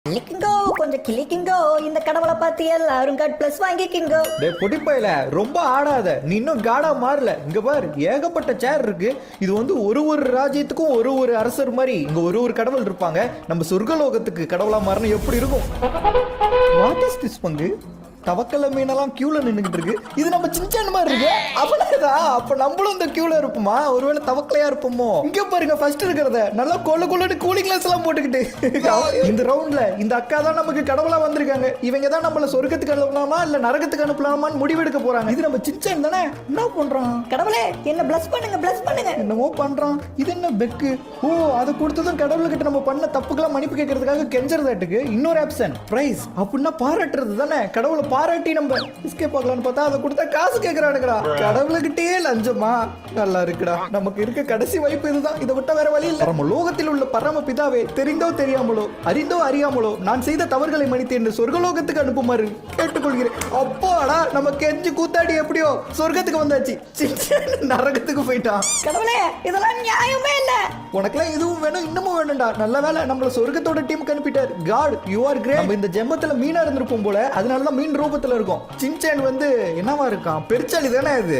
கிளிக்கிங்கோ கொஞ்சம் கிளிக்கிங்கோ, இந்த கடவுளை பார்த்து எல்லாரும் காட் பிளஸ் வாங்கிக்கிங்கோ. டே பொடிப்பையில ரொம்ப ஆடாத, நீ இன்னும் காடா மாறல. இங்க பாரு, ஏகப்பட்ட சேர் இருக்கு. இது வந்து ஒரு ஒரு ராஜ்யத்துக்கும் ஒரு ஒரு அரசர் மாதிரி இங்க ஒரு ஒரு கடவுள் இருப்பாங்க. நம்ம சொர்க்கலோகத்துக்கு கடவுளா மாறணும் எப்படி இருக்கும்? வாட் இஸ் திஸ் பங்கு? தவக்கல மீனெல்லாம் கியூல நின்னுகிட்டு இருக்கு. இது நம்ம சின்சான் மாதிரி இருக்கு. அவ்வளவுதான். அப்ப நம்மளும் இந்த கியூல இருப்போமா? ஒருவேளை தவக்கலையா இருப்போமோ? இங்க பாருங்க, ஃபர்ஸ்ட் இருக்கிறத நல்லா கொள்ளு கூலிங் கிளாஸ் எல்லாம் போட்டுக்கிட்டு இந்த ரவுண்ட்ல இந்த அக்கா தான் நமக்கு கடவுளா வந்திருக்காங்க. இவங்க தான் நம்மள சொர்க்கத்துக்கு அனுப்பலாமா இல்ல நரகத்துக்கு அனுப்பலாமான்னு முடிவெடுக்க போறாங்க. இது நம்ம சின்சான் தானே? என்ன பண்றான்? கடவுளே என்ன பிளஸ் பண்ணுங்க, பிளஸ் பண்ணுங்க. என்னமோ பண்றான். இது என்ன பெக்கு? ஓ, அதை கொடுத்ததும் கடவுள்கிட்ட நம்ம பண்ண தப்புக்கெல்லாம் மன்னிப்பு கேட்கறதுக்காக கெஞ்சறதாட்டுக்கு இன்னொரு ஆப்ஷன் பிரைஸ் அப்படின்னா பாராட்டுறது தானே. கடவுளை பாராட்டி நம்ம எஸ்கேப் ஆகலாம்னு பார்த்தா அதை கொடுத்தா காசு கேட்கறானுங்கடா. கடவுளுக்கிட்டே லஞ்சமா? நல்லா இருக்குடா. நமக்கு இருக்க கடைசி வாய்ப்பு இதுதான். இதை விட்ட வேற வழி இல்ல. நம்ம லோகத்தில் உள்ள பரம பிதாவே, தெரிந்தோ தெரியாமலோ அறிந்தோ அறியாமலோ நான் செய்த தவறுகளை மன்னித்து என்று சொர்க்கலோகத்துக்கு அனுப்புமாறு கேட்டுக்கொள்கிறேன். அப்பாடா, நம்ம கெஞ்சு கூத்தாடி எப்படியோ சொர்க்கத்துக்கு வந்தாச்சு. நரகத்துக்கு போயிட்டான். கடவுளே இதெல்லாம் நியாயமே இல்ல. உனக்குலாம் இதுவும் வேணும் இன்னமும் வேணும்டா. நல்ல வேலை நம்மள சொர்க்கத்தோட டீமுக்கு அனுப்பிட்டார். God you are great. நம்ம இந்த ஜென்மத்துல மீனா இருந்திருப்போம் போல, அதனாலதான் மீன் ரூபத்துல இருக்கும். சின்சான் வந்து என்னவா இருக்கான்? பெருச்சாளி தானே இது.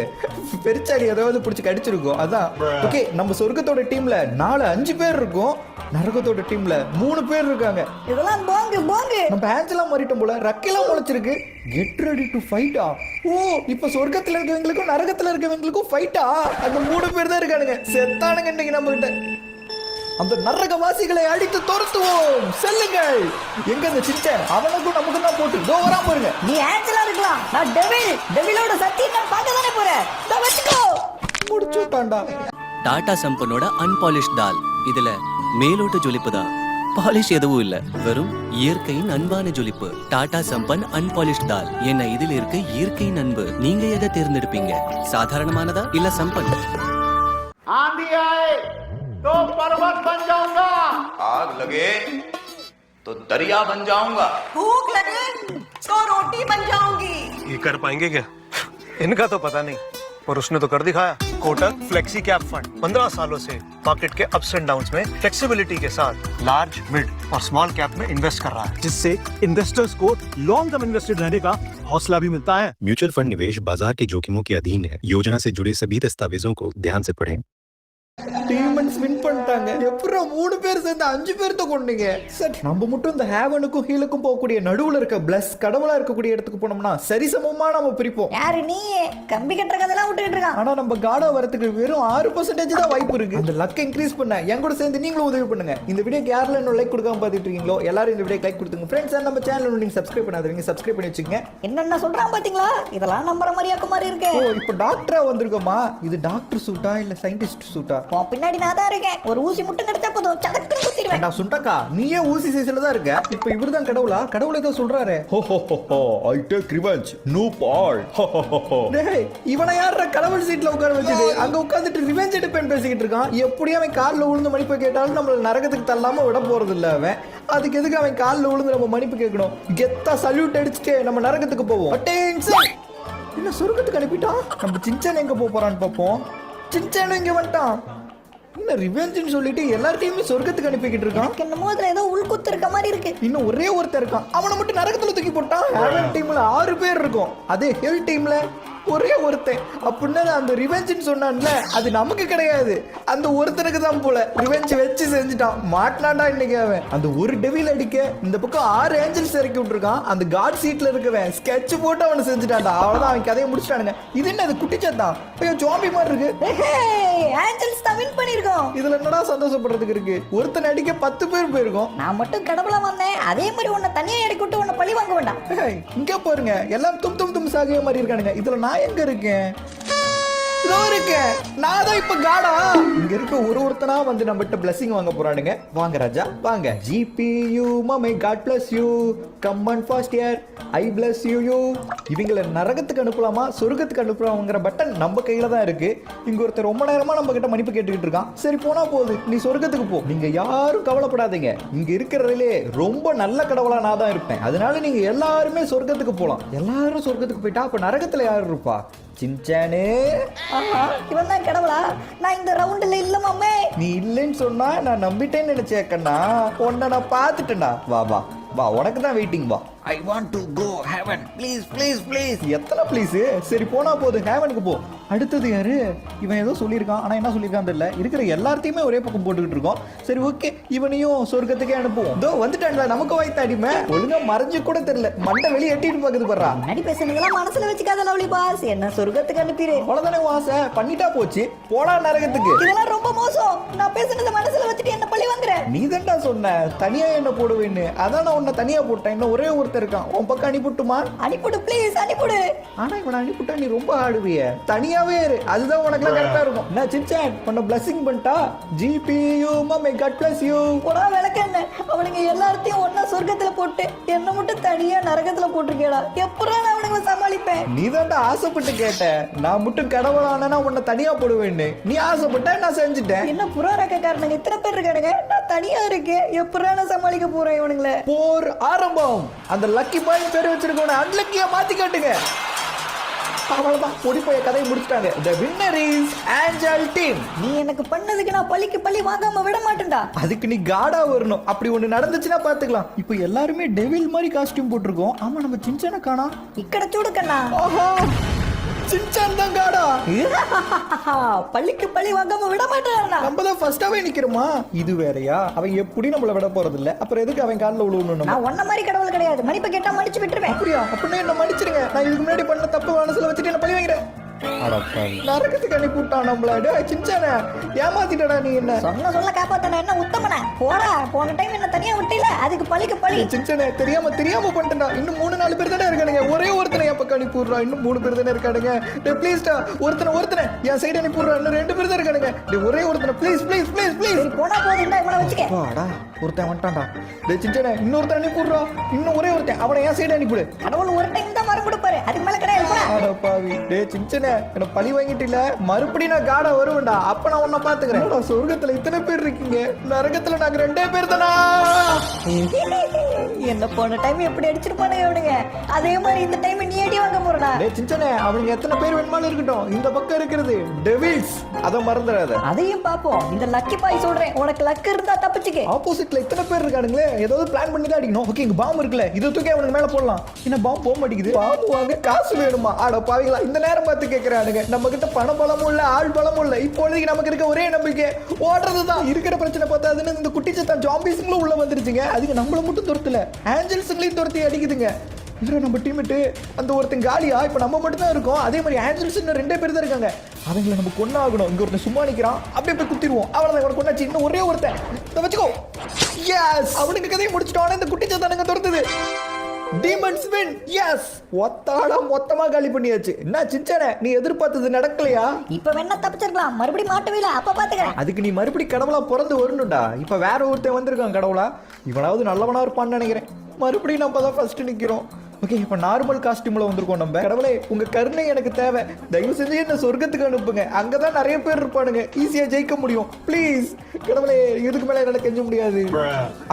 பெருச்சாளி ஏதாவது பிடிச்சி கடிச்சிருக்கும். அதான் ஓகே. நம்ம சொர்க்கத்தோட டீம்ல 4-5 பேர் இருக்கும். நரகத்தோட டீம்ல 3 பேர் இருக்காங்க. இதெல்லாம் போங்கு போங்கு. நம்ம ஹேண்ட்ஸ்லாம் மாறிட்டோம் போல, ரக்கையெல்லாம் முளைச்சிருக்கு. கெட் ரெடி டு ஃபைட்டா? ஓ, இப்ப சொர்க்கத்துல இருக்கவங்களுக்கும் நரகத்துல இருக்கவங்களுக்கும் ஃபைட்டா? அந்த 3 பேர் தான் இருக்கானுங்க. செத்தானுங்க இன்னைக்கு நம்ம கிட்ட. அந்த நரகவாசிகளை அடித்து துரத்துவோம். செல்லுங்கள். எங்க அந்த சின்சான்? அவனுக்கும் நமக்கு தான் போட்டு தோ வரா பாருங்க. நீ ஆன்சலா இருக்கலாம், நான் டெவில். டெவிலோட சத்தியம் நான் பார்க்க தானே போறேன். இதோ வச்சுக்கோ. முடிச்சுட்டான்டா. டாடா சம்பனோட அன்பாலிஷ் தால். இதுல மேலோட்ட ஜொலிப்பு தான், பாலிஷ் எதுவும் இல்ல. வெறும் இயற்கையின் அன்பான ஜொலிப்பு. டாடா சம்பன் அன்பாலிஷ் தால். என்ன இதில் இருக்க இயற்கையின் அன்பு. நீங்க எதை தேர்ந்தெடுப்பீங்க? சாதாரணமானதா இல்ல சம்பன்? आंधी आए तो पर्वत बन जाऊंगा, आग लगे तो दरिया बन जाऊंगा, भूख लगे तो रोटी बन जाऊंगी। ये कर पाएंगे क्या? इनका तो पता नहीं, पर उसने तो कर दिखाया। कोटक फ्लेक्सी कैप फंड 15 सालों से मार्केट के अप्स एंड डाउन्स में फ्लेक्सिबिलिटी के साथ लार्ज, मिड और स्मॉल कैप में इन्वेस्ट कर रहा है, जिससे इन्वेस्टर्स को लॉन्ग टर्म इन्वेस्टेड रहने का हौसला भी मिलता है। म्यूचुअल फंड निवेश बाजार के जोखिमों के अधीन है। योजना से जुड़े सभी दस्तावेजों को ध्यान से पढ़ें। டீமன்ஸ் வின் பண்ணிட்டாங்க. எப்பறம் 3 பேர் சேர்ந்து 5 பேர்த்த கொண்டீங்க. சரி, நம்ம மட்டும் இந்த ஹேவனுக்கும் ஹீலுக்கும் போகக்கூடிய நடுவுல இருக்க பிளஸ் கடவுளா இருக்கக்கூடிய இடத்துக்கு போனோம்னா சரிசமமா நம்ம பிரிப்போம். யாரு நீ? கம்பி கட்டுற கதெல்லாம் விட்டுக்கிட்டு இருக்கான். ஆனா நம்ம காடா வரதுக்கு வெறும் 6% தான் வாய்ப்பு இருக்கு. அந்த லக் இன்க்ரீஸ் பண்ண என் கூட சேர்ந்து நீங்களும் உதவி பண்ணுங்க. இந்த வீடியோக்கு யாரெல்லாம் இன்னும் லைக் கொடுக்காம பார்த்துட்டு இருக்கீங்களோ எல்லாரும் இந்த வீடியோக்கு லைக் கொடுத்துங்க. ஃப்ரெண்ட்ஸ், நம்ம சேனல் நீங்க சப்ஸ்கிரைப் பண்ணாதீங்க, சப்ஸ்கிரைப் பண்ணி வச்சுக்கங்க. என்னென்ன சொல்றான் பாத்தீங்களா? இதெல்லாம் நம்புற மாதிரியாக்க மாதிரி இருக்கு. ஓ, இப்போ டாக்டரா வந்திருக்கோமா? இது டாக்டர் சூட்டா இல்ல சயின்டிஸ்ட் சூட்டா? பின்னாடி நான் தான் இருக்கேன். ஒரு ஊசி மட்டும் கிடைச்சா போதும், சடக்குன்னு குத்திடுவேன். நான் சுண்டக்கா, நீயே ஊசி சைஸ்ல தான் இருக்க. இப்போ இவர்தான் கடவுளா? கடவுளே தான் சொல்றாரு. Ho ho ho, I take revenge, no ball. Ho ho ஹோ. டேய், இவனை யாரா கடவுள் சீட்ல உட்கார வச்சது? அங்க உட்கார்ந்துட்டு ரிவெஞ்ச் எடுப்பேன்னு பேசிக்கிட்டு இருக்கான். எப்படியும் அவன் கால்ல விழுந்து மன்னிப்பு கேட்டாலும் நம்மள நரகத்துக்கு தள்ளாம விட போறது இல்ல அவன். அதுக்கு எதுக்கு அவன் கால்ல விழுந்து நம்ம மன்னிப்பு கேட்கணும்? கெத்தா சல்யூட் அடிச்சுட்டு நம்ம நரகத்துக்கு போவோம். அட்டென்ஷன். என்ன சொர்க்கத்துக்கு அனுப்பிட்டான்? நம்ம சின்சான் எங்க போறான்னு பாப்போம். சின்சான் இங்க வந்துட்டான். என்ன ரிவெஞ்ச்னு சொல்லிட்டு எல்லாத்தையுமே சொர்க்கத்துக்கு அனுப்பிக்கிட்டு இருக்கான். எனக்கு என்னமோ இதுல ஏதோ உள்குத்து இருக்க மாதிரி இருக்கு. இன்னும் ஒரே ஒருத்தர் இருக்கான். அவனை மட்டும் நரகத்துல தூக்கி போட்டான். ஹெவன் டீம்ல 6 பேர் இருக்கும். அதே ஹெல் டீம்ல ஒரே ஒருத்தன். அப்படின்னா அந்த ரிவெஞ்ச்னு சொன்னான்ல, அது நமக்கு கிடையாது, அந்த ஒருத்தனுக்கு தான் போல. ரிவெஞ்ச் வச்சு செஞ்சுட்டான். மாட்டினாண்டா இன்னைக்கு அவன். அந்த ஒரு டெவில் அடிக்க இந்த பக்கம் 6 ஏஞ்சல்ஸ் இறக்கி விட்டுருக்கான். அந்த காட் சீட்ல இருக்கவன் ஸ்கெட்ச் போட்டு அவனை செஞ்சுட்டான்டா. அவ்வளவுதான், அவன் கதையை முடிச்சிட்டானுங்க. இது என்ன? அது குட்டிச்சாத்தான். ஐயோ, ஜாம்பி மாதிரி இருக்கு. ஏஞ்சல்ஸ் தான் வின் பண்ணிருக்கோம். இதுல என்னடா சந்தோஷப்படுறதுக்கு இருக்கு? ஒருத்தன் அடிக்க 10 பேர் போயிருக்கோம். நான் மட்டும் கடவுளா வந்தேன், அதே மாதிரி உன்னை தனியா இறக்கி விட்டு உன்னை பழி வாங்க வேண்டாம். இங்க பாருங்க, எல்லாம் தும் சாகிய மாதிரி இருக்கானுங்க. இதுல நான் எங்க இருக்கேன்? நான் தான் இப்ப காடா. இங்க இருக்க ஒருத்தனா வந்து நம்மகிட்ட பிளஸிங் வாங்க போறானுங்க. வாங்க ராஜா, வாங்க. GPU மமை god bless you, come on fast here, I bless you. இவங்கள நரகத்துக்கு அனுப்பலாமா சொர்க்கத்துக்கு அனுப்பலாமாங்கிற பட்டன் நம்ம கையில தான் இருக்கு. இங்க ஒருத்தர் ரொம்ப நேரமா நம்ம கிட்ட மன்னிப்பு கேட்டுக்கிட்டு இருக்கான். சரி, போனா போகுது, நீ சொர்க்கத்துக்கு போ. நீங்க யாரும் கவலைப்படாதீங்க. இங்க இருக்கிறதுலே ரொம்ப நல்ல கடவுளா நான் தான் இருப்பேன். அதனால நீங்க எல்லாருமே சொர்க்கத்துக்கு போலாம். எல்லாரும் சொர்க்கத்துக்கு போயிட்டா அப்ப நரகத்துல யாரு இருப்பா? சின்சானே. இவன் தான் கடவுளா? நான் இந்த ரவுண்ட்ல இல்ல மாமே. நீ இல்லைன்னு சொன்னா நான் நம்பிட்டேன்னு நினைச்சேன் கண்ணா. உன்னை நான் பாத்துட்டேன்டா. வா வா. வா உனக்கு தான் வெயிட்டிங் வா. I want to go heaven please please please. எத்தனை ப்ளீஸ்? சரி போனா போதும், ஹேவனுக்கு போ. அடுத்தது யாரு? இவன் ஏதோ சொல்லியிருக்கான், ஆனா என்ன சொல்லியிருக்கான் தெரியல. இருக்கிற எல்லாத்தையுமே ஒரே பக்கம் போட்டுக்கிட்டு இருக்கோம். சரி ஓகே, இவனையும் சொர்க்கத்துக்கே அனுப்புவோம். இதோ வந்துட்டான்ல, நமக்கு வாய்த்த அடிமை. ஒழுங்கா மறைஞ்சு கூட தெரியல, மண்டை வெளியே எட்டிட்டு பாக்குது பாரு. முன்னாடி பேசுனதெல்லாம் மனசுல வச்சுக்காத லவ்லி பாஸ். என்ன சொர்க்கத்துக்கு அனுப்பிடு. அவ்வளவுதானே ஆசை, பண்ணிட்டா போச்சு. போடா நரகத்துக்கு. இதெல்லாம் ரொம்ப மோசம். நான் பேசுனத மனசுல வச்சுட்டு என்ன பழி வாங்குற? நீ தான்டா சொன்ன தனியா என்ன போடுவேன்னு. அதான் நான் உன்னை தனியா போட்டேன். இன்னும் ஒரே ஒருத்தர் இருக்கான், உன் பக்கம் அனுப்பிட்டுமா? அனுப்பிடு ப்ளீஸ், அனுப்பிடு. ஆனா இவனை அனுப்பிட்டா நீ ரொம்ப ஆடுவிய. தனியாவே இரு, அதுதான் உனக்கு கரெக்டா இருக்கும். நான் சின்சான் உன்னை பிளஸிங் பண்ணிட்டா. ஜிபியூ மம்மை காட் பிளஸ் யூ. போடா விளக்கண்ண. அவனுங்க எல்லாத்தையும் ஒன்னா சொர்க்கத்துல போட்டு என்ன மட்டும் தனியா நரகத்துல போட்டிருக்கேடா. எப்படா நான் அவனுங்களை சமாளிப்பேன்? நீ தான்டா ஆசைப்பட்டு கேட்ட. நான் மட்டும் கடவுளானா உன்னை தனியா போடுவேன்னு. நீ ஆசைப்பட்ட, நான் செஞ்சுட்டேன். என்ன புறாரக்காரனுங்க இத்தனை பேர் இருக்கானுங்க, நான் தனியா இருக்கேன். எப்படா நான் சமாளிக்க போறேன் இவனுங்களை? போர் ஆரம்பம். அந்த லக்கி பாய் பேர் வச்சிருக்கவன அன்லக்கியா மாத்தி காட்டுங்க. அவ்வளவுதான், பொடி போய் கதையை முடிச்சிட்டாங்க. The winner is Angel team. நீ எனக்கு பண்ணதுக்கு நான் பழிக்கு பழி வாங்காம விட மாட்டேன்டா. அதுக்கு நீ காடா வரணும். அப்படி ஒண்ணு நடந்துச்சுன்னா பாத்துக்கலாம். இப்போ எல்லாருமே டெவில் மாதிரி காஸ்டியூம் போட்டிருக்கோம். ஆமா, நம்ம சின்சான காணா. இக்கட சூடுக்கண்ணா. ஓஹோ, சின்சான் தான் காடா. பழிக்கு பழி வாங்காம விட மாட்டேன்டா. நம்ம தான் ஃபர்ஸ்டாவே நிக்கிறோமா? இது வேறயா? அவன் எப்படி நம்மள விட போறது இல்ல. அப்புறம் எதுக்கு அவன் கால்ல விழுவணும்? நான் ஒன்ன மாதிரி கடவுள் கிடையாது. மன்னிப்பு கேட்டா மன்னிச்சு விட்டுருவேன். அப்படியா? அப்படின்னா என்ன மன்னிச்சிருங்க. நான் இதுக்கு முன்னாடி பண்ண தப்பு மனசுல வச்சுட்டு என்ன பழி வாங்கிறேன். நரகத்துக்கு அனுப்பி விட்டான் நம்மள. சின்சானே, ஏமாத்திட்டடா நீ என்ன. சொல்ல காப்பாத்தன என்ன உத்தமன. போடா, போன டைம் என்ன தனியா விட்டீல, அதுக்கு பழிக்கு பழி. சின்சானே, தெரியாம பண்ணிட்டேன்டா. இன்னும் 3-4 பேர் தானே இருக்கானுங்க. ஒரே ஒருத்தனை என் பக்கம் அனுப்பி விடுறா. இன்னும் 3 பேர் தானே இருக்கானுங்க. ப்ளீஸ்டா, ஒருத்தனை என் சைடு அனுப்பி விடுறா. இன்னும் 2 பேர் தான் இருக்கானுங்க. ஒரே ஒருத்தனை ப்ளீஸ் ப்ளீஸ் ப்ளீஸ் ப்ளீஸ். போனா போதுண்டா, இவனை வச்சுக்க. வாடா, ஒருத்தன் வந்துட்டான்டா. சின்சானே, இன்னொருத்தன் அனுப்பி விடுறா. இன்னும் ஒரே ஒருத்தன், அவனை என் சைடு அனுப்பிவிடு. கடவுள் ஒரு டைம் தான் வர கொடுப்பாரு, அதுக்கு மேல கிடையாது. அட பாவி. சின்சானே, என்ன பழி வாங்கிட்டு இல்ல, மறுபடியும் நான் காடா வருவேன்டா. அப்ப நான் உன்னை பாத்துக்கிறேன். சொர்க்கத்துல இத்தனை பேர் இருக்கீங்க, நரகத்துல நாங்க 2 பேர் தானா? என்ன போன டைம் எப்படி அடிச்சிருப்பானுங்க இவனுங்க, அதே மாதிரி இந்த டைம் நீ அடி வாங்க போறடா. சின்சானே, அவனுங்க எத்தனை பேர் வேணுமாலும் இருக்கட்டும். இந்த பக்கம் இருக்கிறது டெவில்ஸ், அத மறந்துடாத. அதையும் பாப்போம். இந்த லக்கி பாய் சொல்றேன், உனக்கு லக் இருந்தா தப்பிச்சுக்க. ஆப்போசிட்ல இத்தனை பேர் இருக்கானுங்களே, ஏதாவது பிளான் பண்ணி தான் அடிக்கணும். ஓகே, இங்க பாம்பு இருக்குல்ல, இதை தூக்கி அவனுக்கு மேல போடலாம். என்ன பாம்பு போக மாட்டேங்குது? பாம்பு வாங்க காசு வேணுமா? ஆட பாவிங்களா, இந்த நேரம் பார்த்து கேட்கறானுங்க. நம்ம கிட்ட பண பலமும் இல்ல, ஆள் பலமும் இல்ல. இப்போதைக்கு நமக்கு இருக்க ஒரே நம்பிக்கை ஓடுறதுதான். இருக்கிற பிரச்சனை பார்த்தாதுன்னு இந்த குட்டி சத்தம் ஜாம்பிஸ்ங்களும் உள்ள வந்துருச்சுங்க. அதுக்கு நம்மள மட்டும் துரத்துல, ஆஞ்சல்ஸ்ங்களையும் துரத்தி அடிக்குதுங்க. இல்ல நம்ம டீமேட்டு அந்த ஒருத்தன் காலியா, இப்ப நம்ம மட்டும் தான் இருக்கோம். அதே மாதிரி ஆஞ்சல்ஸ் இன்னும் 2 பேர் தான் இருக்காங்க. அவங்கள நம்ம கொன்னாகணும். இங்க ஒருத்தன் சும்மா நிக்கிறான், அப்படியே போய் குத்திடுவோம். அவ்வளவுதான், இவனை கொண்டாச்சு. இன்னும் ஒரே ஒருத்தன் வச்சுக்கோ. எஸ், அவனுக்கு கதையை முடிச்சிட்டோம். இந்த குட்டி சத்தானுங்க துரத்துது. Demons win. Yes. ஒத்தாடா மொத்தமா காலி பண்ணியாச்சு. என்ன சின்சானே, நீ எதிர்பார்த்தது நடக்கலையா? இப்ப வேணா தப்பிச்சிருக்கலாம், மறுபடியும் மாட்டவே அப்ப பாத்துக்கிறேன். அதுக்கு நீ மறுபடியும் கடவுளா பிறந்து வரணும்டா. இப்ப வேற ஒருத்தன் வந்திருக்கான் கடவுளா. இவனாவது நல்லவனா இருப்பான்னு நினைக்கிறேன். மறுபடியும் நம்ம தான் ஃபர்ஸ்ட் நிக்கிறோம். ஓகே, இப்போ நார்மல் காஸ்டியூம்ல வந்திருக்கோம் நம்ம. கடவுளே, உங்க கருணை எனக்கு தேவை. தயவு செஞ்சு என்ன சொர்க்கத்துக்கு அனுப்புங்க. அங்கதான் நிறைய பேர் இருப்பானுங்க, ஈஸியா ஜெயிக்க முடியும். ப்ளீஸ் கடவுளே, இதுக்கு மேல என்னால கெஞ்ச முடியாது.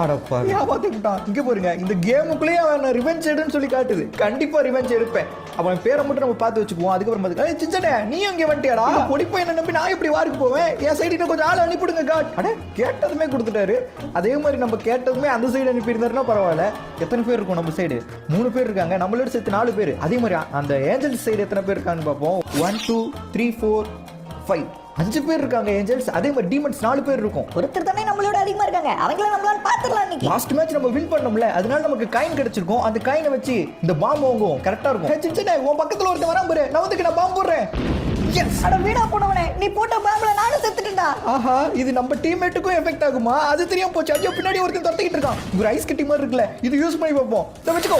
அடப்பா, ஏமாத்திட்டான். இங்க பாருங்க, இந்த கேமுக்குள்ளேயே அவன் ரிவெஞ்ச் எடுன்னு சொல்லி காட்டுது. கண்டிப்பா ரிவெஞ்ச் எடுப்பேன். அவன் பேரை மட்டும் நம்ம பார்த்து வச்சுக்குவோம். அதுக்கப்புறம் சின்சானே, நீ அங்கே வந்துட்டியாடா? பொடிப்பா என்ன நம்பி நான் எப்படி வாருக்கு போவேன்? என் சைடு இன்னும் கொஞ்சம் ஆள் அனுப்பிடுங்க காட். அட, கேட்டதுமே கொடுத்துட்டாரு. அதே மாதிரி நம்ம கேட்டதுமே அந்த சைடு அனுப்பி இருந்தாருன்னா பரவாயில்ல. எத்தனை பேர் இருக்கும் நம்ம சைடு? 3 பேர் இருக்காங்க. நம்மளோட சேர்த்து 4 பேர். அதே மாதிரி அந்த ஏஞ்சல்ஸ் சைடு எத்தனை பேர் இருக்கான்னு பார்ப்போம். 1 2 3 4 5 5 பேர் இருக்காங்க ஏஞ்சல்ஸ். அதே மாதிரி டீமன்ஸ் 4 பேர் இருக்கும். ஒருத்தர் தானே நம்மளோட அதிகமா இருக்காங்க, அவங்கள நம்மளால பாத்துறலாம். இன்னைக்கு லாஸ்ட் மேட்ச் நம்ம வின் பண்ணோம்ல, அதனால நமக்கு காயின் கிடைச்சிருக்கும். அந்த காயினை வச்சு இந்த பாம்பு வாங்குவோம். கரெக்டா இருக்கும். சின்ன உன் பக்கத்துல ஒருத்தன் வரான் பாரு, நான் வந்து நான் பாம்பு போடுறேன். எஸ், அட வீணா போனவனே, நீ போட்ட பாம்புல நானும் செத்துட்டேன்டா. ஆஹா, இது நம்ம டீம்மேட்டுக்கும் எஃபெக்ட் ஆகுமா? அது தெரியாம போச்சு. ஐயோ, பின்னாடி ஒருத்தன் துரத்திக்கிட்டு இருக்கான். ஒரு ஐஸ் கட்டி மாதிரி இருக்குல்ல, இது யூஸ் பண்ணி பார்ப்போம். இத வெச்சுக்கோ.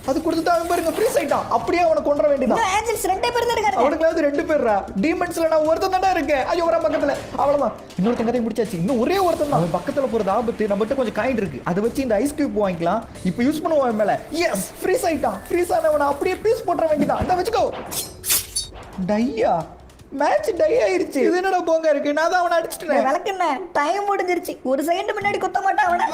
அது கொடுத்துட்டு அவன் பாருங்க ஃப்ரீஸ் ஆயிட்டான். அப்படியே அவனை கொன்ற வேண்டியதான். ஏஞ்சல்ஸ் 2 பேர் தான் இருக்காங்க. அவனுக்கு 2 பேர்ரா. டீமன்ஸ்ல நான் ஒருத்தன் தான்டா இருக்கேன். ஐயோ, வர பக்கத்துல. அவ்வளவுதான், இன்னொருத்தன் கதை முடிச்சாச்சு. இன்னும் ஒரே ஒருத்தன் தான். அவன் பக்கத்துல போறது ஆபத்து. நம்மகிட்ட கொஞ்சம் காயின் இருக்கு, அதை வச்சு இந்த ஐஸ் கியூப் வாங்கிக்கலாம். இப்போ யூஸ் பண்ணுவோம் மேல. எஸ், ஃப்ரீஸ் ஆயிட்டான். ஃப்ரீஸ் ஆனவனை அப்படியே பீஸ் போட்ற வேண்டியதான். இத வெச்சுக்கோ. டையா, மேட்ச் டை ஆயிருச்சு. இது என்னடா போங்க இருக்கு? நான் தான் அவனை அடிச்சிட்டேன். விளக்குன டைம் முடிஞ்சிருச்சு. ஒரு செகண்ட் முன்னாடி குத்த மாட்டான் அவனை.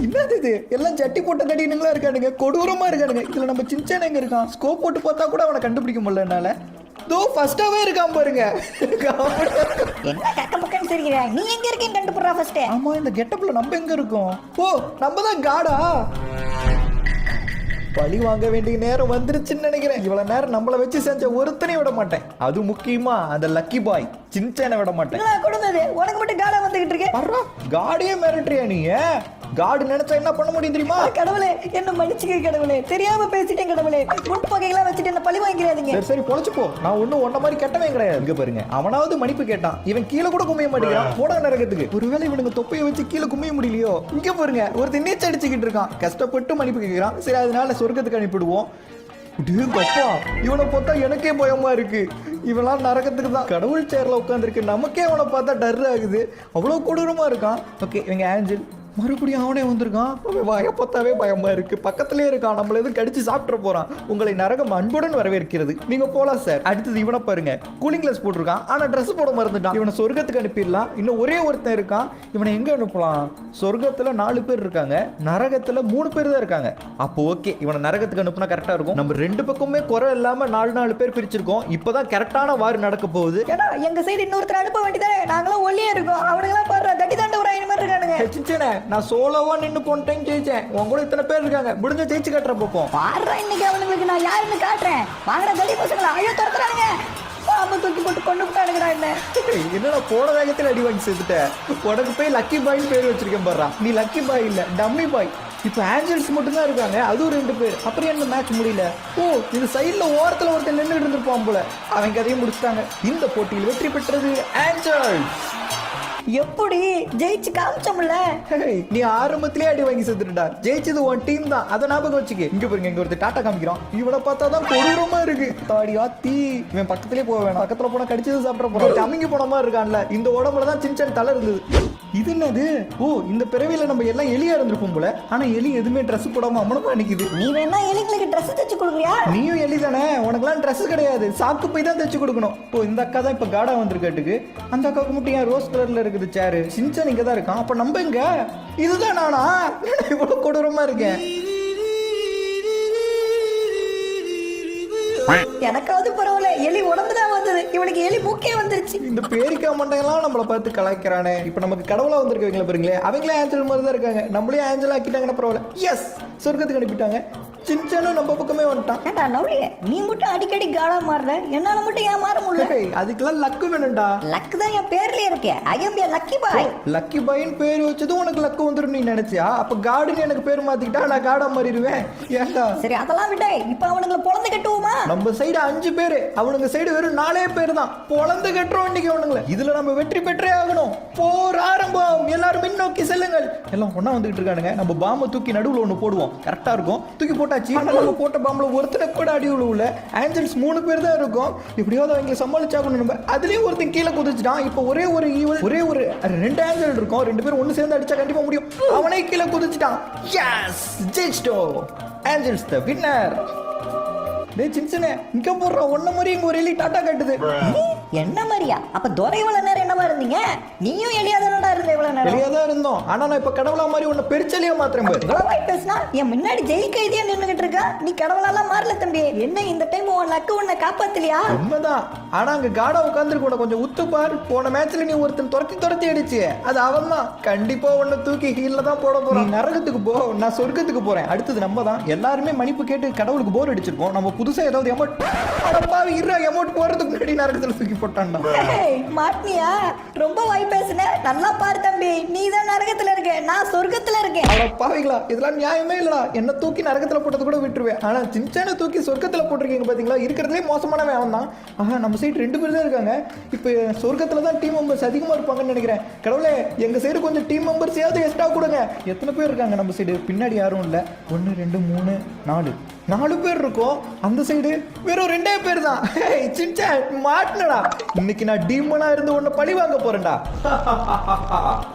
என்னது இது? எல்லாம் ஜட்டி போட்ட தடினுங்களா இருக்கானுங்க, கொடூரமா இருக்கானுங்க. இதுல நம்ம சின்சான் எங்க இருக்கான்? ஸ்கோப் போட்டு பார்த்தா கூட அவனை கண்டுபிடிக்க முடியல என்னால. தோ ஃபர்ஸ்டாவே இருக்கான் பாருங்க. என்ன கக்க பக்கன்னு சிரிக்கிற? நீ எங்க இருக்கேன்னு கண்டுபிடுறா ஃபர்ஸ்ட். ஆமா, இந்த கெட்டப்ல நம்ம எங்க இருக்கோம்? ஓ, நம்ம தான் காடா. பழி வாங்க வேண்டிய நேரம் வந்துருச்சுன்னு நினைக்கிறேன். இவ்வளவு நேரம் நம்மள வச்சு செஞ்ச ஒருத்தனையும் விட மாட்டேன். அது முக்கியமா அந்த லக்கி பாய் சின்சானை விட மாட்டேன். என்ன கொடுத்தது? உனக்கு மட்டும் காடா வந்துகிட்டு இருக்கே. பர்றா, காடியே மிரட்டுறியா நீ? காடு நினைச்சா என்ன பண்ண முடியும் தெரியுமா? கடவுளே, என்ன மன்னிச்சுக்க கடவுளே. தெரியாம பேசிட்டேன் கடவுளே. முன்பகையெல்லாம் வச்சுட்டு என்ன பழி வாங்கிறாதீங்க. சரி சரி, பொழைச்சு போ. நான் ஒன்னும் ஒன்ன மாதிரி கெட்டவன் கிடையாது. இங்க பாருங்க, அவனாவது மன்னிப்பு கேட்டான், இவன் கீழே கூட கும்மிய மாட்டேங்கிறான். போட நரகத்துக்கு. ஒருவேளை இவனுங்க தொப்பையை வச்சு கீழே கும்மிய முடியலையோ? இங்க பாருங்க, ஒருத்தன் நீச்சல் அடிச்சுக்கிட்டு இருக்கான், கஷ்டப்பட்டு மன்னிப்பு கேட்கிறான். சரி, அதனால சொர்க்கத்துக்கு அனுப்பிடுவோம். அப்பா, இவனை பார்த்தா எனக்கே பயமா இருக்கு. இவெல்லாம் நரகத்துக்கு தான். கடவுள் சேர்ல உட்காந்துருக்கு, நமக்கே அவனை பார்த்தா டர் ஆகுது. அவ்வளவு கொடூரமா இருக்கான். ஓகே, இவங்க ஆஞ்சல் மறுபடியும் அவனே வந்திருக்கான். வாய பார்த்தாவே பயமா இருக்கு. பக்கத்திலே இருக்கான், நம்மள எதுவும் கடிச்சு சாப்பிட போறான். உங்களை நரகம் அன்புடன் வரவேற்கிறது. நீங்க போலாம் சார். அடுத்தது இவனை பாருங்க, கூலிங் கிளாஸ் போட்டிருக்கான், ஆனா ட்ரெஸ் போட மறந்துட்டான். இவனை சொர்க்கத்துக்கு அனுப்பிடலாம். இன்னும் ஒரே ஒருத்தன் இருக்கான், இவனை எங்க அனுப்பலாம்? சொர்க்கத்துல 4 பேர் இருக்காங்க, நரகத்துல 3 பேர் தான் இருக்காங்க. அப்போ ஓகே, இவனை நரகத்துக்கு அனுப்புனா கரெக்டா இருக்கும். நம்ம 2 பக்கமே குறை இல்லாம 4 பேர் பிரிச்சிருக்கோம். இப்பதான் கரெக்டான வார் நடக்க போகுது. ஏடா, எங்க சைடு இன்னொருத்தர் அனுப்ப வேண்டியதானே? நாங்களும் ஒல்லியா இருக்கோம், அவனுங்களாம் பாரு தட்டி தாண்ட ஒரு 5 மாதிரி இருக்கானுங்க. சின்சனே, நான் சோலோவா நின்னு போன டைம் ஜெயிச்சேன். உங்க கூட இத்தனை பேர் இருக்காங்க, முடிஞ்ச ஜெயிச்சு காட்டுற பார்ப்போம். பாடுறா, இன்னைக்கு அவனுங்களுக்கு நான் யாருன்னு காட்டுறேன். வாங்கடா தடி பசங்களா, ஐயோ துரத்துறானுங்க. பாம்பு தூக்கி போட்டு கொண்டு விட்டானுங்கடா என்ன. என்னடா போன வேகத்தில் அடி வாங்கி சேர்த்துட்டேன். உனக்கு போய் லக்கி பாய்னு பேர் வச்சிருக்கேன் பாரு. நீ லக்கி பாய் இல்ல, டம்மி பாய். இப்போ ஆஞ்சல்ஸ் மட்டும் தான் இருக்காங்க, அதுவும் 2 பேர். அப்புறம் என்ன மேட்ச் முடியல? ஓ, இந்த சைடுல ஓரத்துல ஒருத்தன் நின்றுட்டு இருந்திருப்பான் போல. அவங்க அதையும் முடிச்சிட்டாங்க. இந்த போட்டியில் வெற்றி பெற்றது ஆஞ்சல்ஸ். எப்படி ஜெயிச்சு காமிச்சோம்ல? நீ ஆரம்பத்திலே அடி வாங்கி செத்துட்டா. ஜெயிச்சது உன் டீம் தான், அதை ஞாபகம் வச்சுக்க. இங்க பாருங்க, இங்க ஒருத்தர் டாட்டா காமிக்கிறான். இவனை பார்த்தா தான் கொடூரமா இருக்கு. தாடியா தீ. இவன் பக்கத்திலே போக வேணாம், பக்கத்துல போனா கடிச்சது சாப்பிட போறான். அமிங்கி போன மாதிரி இருக்கான்ல. இந்த உடம்புல தான் சின்சான் தலை இருந்தது. இது என்னது? ஓ, இந்த பிறவியில நம்ம எல்லாம் எலியா இருந்திருப்போம் போல. ஆனா எலி எதுவுமே ட்ரெஸ் போடாம அம்மனமா நிக்குது. நீ வேணா எலிங்களுக்கு ட்ரெஸ் தச்சு கொடுக்குறியா? நீயும் எலி தானே, உனக்கெல்லாம் ட்ரெஸ் கிடையாது, சாக்கு போய் தான் தச்சு கொடுக்கணும். ஓ, இந்த அக்கா தான் இப்ப காடா வந்திருக்காட்டுக்கு. அந்த அக்காவுக்கு மட்டும் ஏன் ரோஸ் கலர்ல இருக்குது சேரு? சின்சான் இங்க தான் இருக்கான். அப்ப நம்ம எங்க? இதுதான் நானா? இவ்வளவு கொடூரமா இருக்கேன். எனக்காவது பரவாயில்ல, எலி உடம்புதான் வந்தது, இவனுக்கு எலி மூக்கே வந்துருச்சு. இந்த பேரிக்கா மண்டையெல்லாம் நம்மளை பார்த்து கலாய்க்கிறானே. இப்ப நமக்கு கடவுளா வந்திருக்கவங்கள பாருங்களே, அவங்களே ஆஞ்சல் மாதிரி தான் இருக்காங்க. நம்மளே ஆஞ்சல் ஆக்கிட்டாங்கன்னா பரவாயில்ல. எஸ், சொர்க்கத்துக்கு அனுப்பிட்டாங்க. சின்சானும் நம்ம பக்கமே வந்துட்டான். ஏண்டா நவுலியே, நீ மட்டும் அடிக்கடி காடா மாறுற, என்னால மட்டும் ஏன் மாற முடியல? அதுக்கெல்லாம் லக்கு வேணும்டா. லக்கு தான் என் பேர்லயே இருக்கே. ஐ அம் எ லக்கி பாய். லக்கி பாய்னு பேர் வச்சது உனக்கு லக்கு வந்துடும் நீ நினைச்சியா? அப்ப காடுன்னு எனக்கு பேர் மாத்திக்கிட்டா நான் காடா மாறிடுவேன். ஏண்டா? சரி, அதெல்லாம் விட்டே. இப்ப அவனுங்களை பொழந்து கட்டுவோமா? நம்ம சைடு 5 பேரு, அவனுங்க சைடு வெறும் 4 பேர் தான். பொழந்து கட்டுறோம் இன்னைக்கு அவனுங்களை. இதுல நம்ம வெற்றி பெற்றே ஆகணும். போர் ஆரம்பம். எல்லாரும் பின்னோக்கி செல்லுங்கள். எல்லாம் ஒண்ணா வந்துகிட்டு இருக்கானுங்க. நம்ம பாம்பை தூக்கி நடுவுல ஒண்ணு போடுவோம், கரெக்டா இருக்கும். தூக்கி போட்டாச்சு. நம்ம போட்ட பாம்புல ஒருத்தர கூட அடி உள்ள. ஆஞ்சல்ஸ் 3 பேர் தான் இருக்கும். எப்படியாவது அவங்களை சமாளிச்சாகணும் நம்ம. அதுலயும் ஒருத்தன் கீழே குதிச்சுட்டான். இப்போ ஒரே ஒரு 2 ஆஞ்சல் இருக்கும். 2 பேரும் ஒண்ணு சேர்ந்து அடிச்சா கண்டிப்பா முடியும். அவனே கீழே குதிச்சுட்டான். எஸ், ஜெயிச்சிட்டோம். Angels the winner. டேய் சின்சனே, இங்க போடுற ஒன்ன மாதிரி இங்க ஒரு எலி டாட்டா காட்டுது. என்ன மாதிரியா? அப்ப துரை இவ்வளவு நேரம் என்னவா இருந்தீங்க? நீயும் எலியாதானடா இருந்த இவ்வளவு நேரம்? எலியா தான் இருந்தோம். ஆனா நான் இப்ப கடவுளா மாதிரி உன்னை பெருச்சலியா மாத்திரம் பாரு. இவ்வளவு வாய் பேசினா என் முன்னாடி ஜெயில் கைதியா நின்னுகிட்டு இருக்கா. நீ கடவுளாலாம் மாறல தம்பி. என்ன இந்த டைம் உன் லக்கு உன்னை காப்பாத்தலையா? உண்மைதான். ஆனா அங்க காடா உட்கார்ந்துருக்க கொஞ்சம் உத்து பாரு. போன மேட்ச்ல நீ ஒருத்தன் துரத்தி அடிச்சு, அது அவன் தான். கண்டிப்பா உன்னை தூக்கி ஹீல்ல தான் போட போறான். நரகத்துக்கு போ, நான் சொர்க்கத்துக்கு போறேன். அடுத்தது நம்ம தான். எல்லாருமே மன்னிப்பு கேட்டு கடவுளுக்கு போர் அடிச்சிருக்கோம். நம்ம புதுசா ஏதாவது அமௌண்ட் அடப்பாவி இருற அமௌண்ட் போறதுக்கு முன்னாடி நரகத்துல தூக்கி போட்டான்டா. மாட்னியா? ரொம்ப வாய் பேசுன. நல்லா பாரு தம்பி, நீ தான் நரகத்துல இருக்க, நான் சொர்க்கத்துல இருக்கேன். அடப்பாவிகளா, இதெல்லாம் நியாயமே இல்லடா. என்ன தூக்கி நரகத்துல போட்டது கூட விட்டுருவேன். ஆனா சின்சானை தூக்கி சொர்க்கத்துல போட்டிருக்கீங்க பாத்தீங்களா? இருக்கிறதுலே மோசமானவன் அவன் தான். ஆஹா, நம்ம சைடு 2 பேர் தான் இருக்காங்க. இப்ப சொர்க்கத்துல தான் டீம் மெம்பர்ஸ் அதிகமா இருப்பாங்கன்னு நினைக்கிறேன். கடவுளே, எங்க சைடு கொஞ்சம் டீம் மெம்பர்ஸ் ஏதாவது எக்ஸ்ட்ரா கொடுங்க. எத்தனை பேர் இருக்காங்க நம்ம சைடு? பின்னாடி யாரும் இல்ல. 1 2 3 4 பேர் இருக்கோம். அந்த சைடு வெறும் 2 பேர் தான். சின்சான் மாட்டினடா. இன்னைக்கு நான் டீமனா இருந்து உன்னை பழி வாங்க போறேன்டா.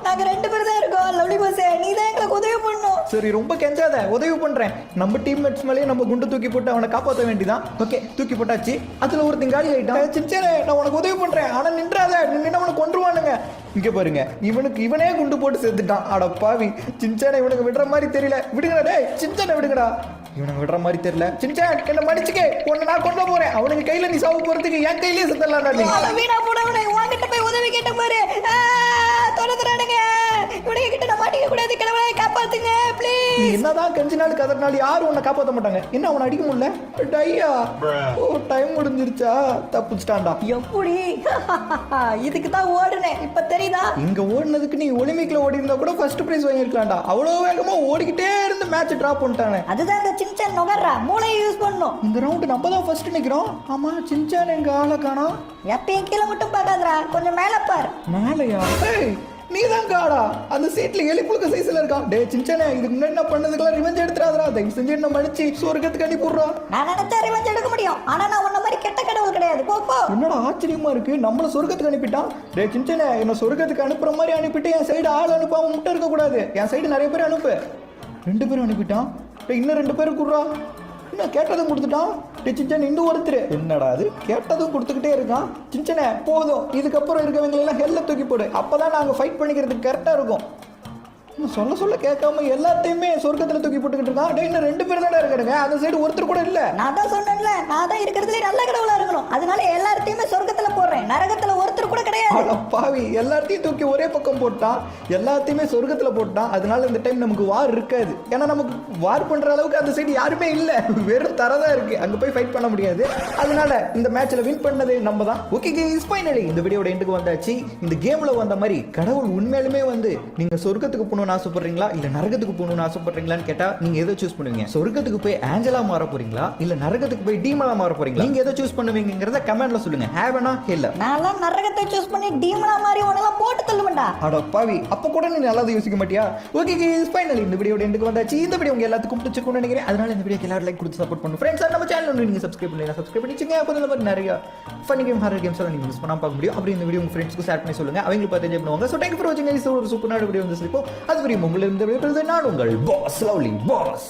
நாங்க 2 பேர் தான் இருக்கோம். லவ்லி பாஸ், நீ தான் எங்களுக்கு உதவி பண்ணணும். சரி, ரொம்ப கெஞ்சாத, உதவி பண்றேன். நம்ம டீம்மேட்ஸ் மேலேயே நம்ம குண்டு தூக்கி போட்டு அவனை காப்பாற்ற வேண்டியதான். ஓகே, தூக்கி போட்டாச்சு. அதுல ஒருத்தன் காலி ஆயிட்டான். சின்சானே, நான் உனக்கு உதவி பண்றேன், ஆனா நின்றாத. நின்று அவனை கொன்றுவானுங்க. இங்க பாருங்க, இவனே குண்டு போட்டு சேர்த்துட்டான். அட பாவி, சின்சானை இவனுக்கு விடுற மாதிரி தெரியல. விடுங்கடா டேய், சின்சானை விடுங்கடா. இவனுங்க விடுற மாதிரி தெரியல. சின்சான் என்ன மன்னிச்சுக்க, உன்னை நான் கொண்டு போறேன். அவனுக்கு கையில நீ சாவு போறதுக்கு என் கையிலேயே செத்தலாம்டா நீ. வீணா போனவனே உன்கிட்ட போய் உதவி கேட்ட பாரு. தொடர்ந்துறானுங்க. இவனுங்க கிட்ட நான் மாட்டிக்க கூடாது. கடவுளே காப்பாத்துங்க நீ ப்ளீஸ். என்னதான் கஞ்சி நாள் கதறினாலும் யாரும் உன்னை காப்பாற்ற மாட்டாங்க. என்ன அவனை அடிக்க முடியல? டையா ஓ டைம் முடிஞ்சிருச்சா? தப்பிச்சிட்டான்டா. எப்படி? இதுக்கு தான் ஓடுனேன். இப்ப தெரியுதா? இங்க ஓடுனதுக்கு நீ ஒலிம்பிக்ல ஓடி இருந்தா கூட ஃபர்ஸ்ட் பிரைஸ் வாங்கிருக்கலாம்டா. அவ்வளவு வேகமா ஓடிக்கிட்டே இருந்து மேட்ச் டிராப் பண்ணிட்டானே. அதுதான் இந்த சின்சான் நுகர்றா. மூளையை யூஸ் பண்ணும். இந்த ரவுண்ட் நம்ம தான் ஃபர்ஸ்ட் நிக்கிறோம். ஆமா சின்சான் எங்க ஆளை காணோம். எப்பயும் கீழே மட்டும் பார்க்காதடா, கொஞ்சம் மேல பார். மேலையா? ஏய் நீ தான் காடா அந்த சீட்ல எலி புழுக்க சைஸ்ல இருக்கான். டே சின்சானே, இதுக்கு முன்னாடி என்ன பண்ணதுக்கெல்லாம் ரிவெஞ்ச் எடுத்துறாதடா. தயவு செஞ்சு என்ன மன்னிச்சு சொர்க்கத்துக்கு அனுப்பிடுறா. நான் நினைச்சா ரிவெஞ்ச் எடுக்க முடியும். ஆனா நான் உன்ன மாதிரி கெட்ட கடவுள் கிடையாது. போ போ. என்னடா ஆச்சரியமா இருக்கு, நம்மள சொர்க்கத்துக்கு அனுப்பிட்டான். டே சின்சானே, என்ன சொர்க்கத்துக்கு அனுப்புற மாதிரி அனுப்பிட்டு என் சைடு ஆள் அனுப்பாம முட்டை இருக்க கூடாது. என் சைடு நிறைய பேர் அனுப்பு. 2 பேரும் அனுப்பிட்டான். டே இன்னும் 2 பேரும் குடுறா. என்ன கேட்டதும் கொடுத்துட்டான். டே சின்சான் இன்னும் ஒருத்தர் என்னடா அது கேட்டதும் கொடுத்துக்கிட்டே இருக்கான். சின்சானே போதும், இதுக்கப்புறம் இருக்கவங்க எல்லாம் ஹெல்ல தூக்கி போடு. அப்பதான் நாங்க ஃபைட் பண்ணிக்கிறதுக்கு கரெக்டா இருக்கும். சொல்ல சொல்ல கேட்காம எல்லாத்தையுமே சொர்க்கத்துல தூக்கி போட்டுக்கிட்டு இருக்கான். டே இன்னும் 2 பேர் தானே இருக்காங்க. அந்த சைடு ஒருத்தர் கூட இல்ல. நான் தான் சொன்னேன்ல, நான் தான் இருக்கிறதுலே நல்ல கடவுளா இருக்கணும். அதனால எல்லாத்தையுமே சொர்க்கத்துல போடுறேன். நரகத்துல ஒருத்தர் கூட கிடையாது. அட பாவி, எல்லாத்தையும் தூக்கி ஒரே பக்கம் போட்டான். எல்லாத்தையுமே சொர்க்கத்துல போட்டான். அதனால இந்த டைம் நமக்கு வார் இருக்காது. ஏன்னா நமக்கு வார் பண்ற அளவுக்கு அந்த சைடு யாருமே இல்ல. வெறும் தரதா இருக்கு. அங்க போய் ஃபைட் பண்ண முடியாது. அதனால இந்த மேட்ச்ல வின் பண்ணது நம்ம தான். ஓகே கைஸ், ஃபைனலி இந்த வீடியோட எண்டுக்கு வந்தாச்சு. இந்த கேம்ல வந்த மாதிரி கடவுள் உண்மையிலுமே வந்து நீங்க சொர்க்கத்துக்கு போகணும்னு ஆசைப்படுறீங்களா இல்ல நரகத்துக்கு போகணும்னு ஆசைப்படுறீங்களான்னு கேட்டா நீங்க எதை சூஸ் பண்ணுவீங்க? சொர்க்கத்துக்கு போய் ஆஞ்சலா மாற போறீங்களா இல்ல நரகத்துக்கு போய் டீமனா மாற போறீங்களா? நீங்க எதை சூஸ் பண்ணுவீங்கங்கறத கமெண்ட்ல சொல்லுங்க. ஹேவனா இல்ல நான்லாம் நரகத்தை சூஸ் பண்ணி டீமனா மாதிரி உனலாம் போட்டு தள்ளுவேன்டா. அட பாவி, அப்ப கூட நீ நல்லா யோசிக்க மாட்டியா? ஓகே கைஸ், ஃபைனலி இந்த வீடியோட எண்டுக்கு வந்தாச்சு. இந்த வீடியோ உங்க எல்லாத்துக்கும் பிடிச்சிருக்கும்னு நினைக்கிறேன். அதனால இந்த வீடியோக்கு எல்லாரும் லைக் கொடுத்து சப்போர்ட் பண்ணுங்க. ஃப்ரெண்ட்ஸ், நம்ம சேனல் நீங்க சப்ஸ்கிரைப் பண்ணீங்க சப்ஸ்கிரைப் பண்ணிச்சுங்க. அப்போ இந்த மாதிரி நிறைய ஃபன்னி கேம் ஹாரர் கேம்ஸ் எல்லாம் நீங்க மிஸ் பண்ணாம பார்க்க முடியும். அப்படி இந்த வீடியோ உங்க ஃப்ரெண்ட்ஸ்க்கு ஷேர் பண்ணி சொல்லுங்க. அவங்களுக்கு பார்த்து என்ஜாய் பண்ணுவாங்க. சோ தேங்க் யூ ஃபார் வாட்சிங் கைஸ். ஒரு சூப்பரான வீடியோ வந்து சிரிப்போம். அது வரையும் உங்களை இந்த வீடியோ நான் உங்கள் boss lovely boss.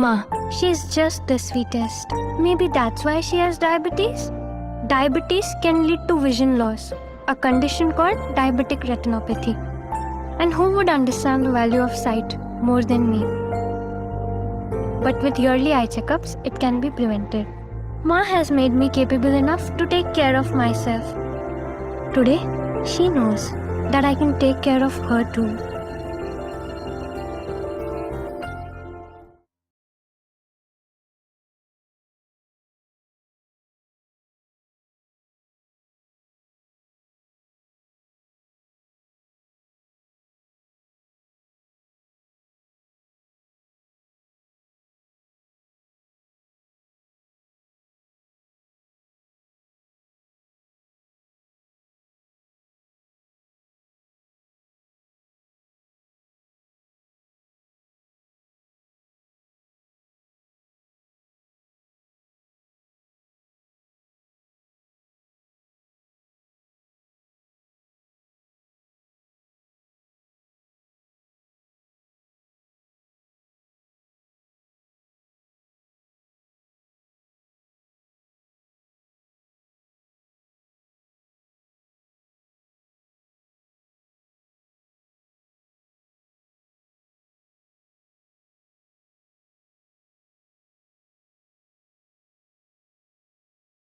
Ma, she's just the sweetest. Maybe that's why she has diabetes? Diabetes can lead to vision loss, a condition called diabetic retinopathy. And who would understand the value of sight more than me? But with yearly eye checkups, it can be prevented. Ma has made me capable enough to take care of myself. Today, she knows that I can take care of her too.